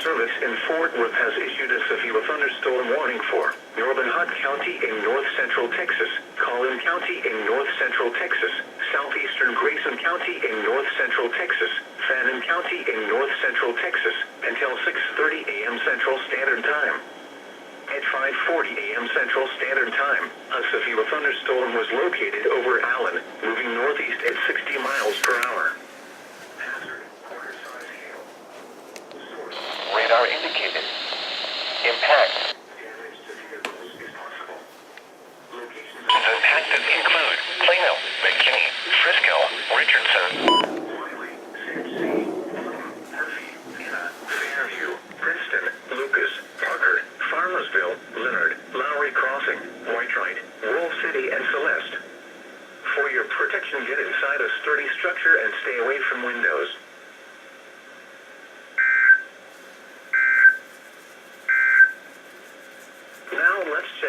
Service in Fort Worth has issued a severe thunderstorm warning for northern Hunt County in north-central Texas, Collin County in north-central Texas, southeastern Grayson County in north-central Texas, Fannin County in north-central Texas, until 6:30 a.m. Central Standard Time. At 5:40 a.m. Central Standard Time, a severe thunderstorm was located over Allen, moving northeast at 60 miles per hour. Hazard, quarter-size hail. Source. Radar indicated. Impact. Damage to vehicles is possible. Locations Impacted include Plano, McKinney, Frisco, Richardson. Wiley, Sandsea, Murphy, Anna, Fairview, Princeton, Lucas, Parker, Farmersville, Leonard, Lowry Crossing, Whitewright, Wolf City, and Celeste. For your protection, get inside a sturdy structure and stay away from windows. Now let's check.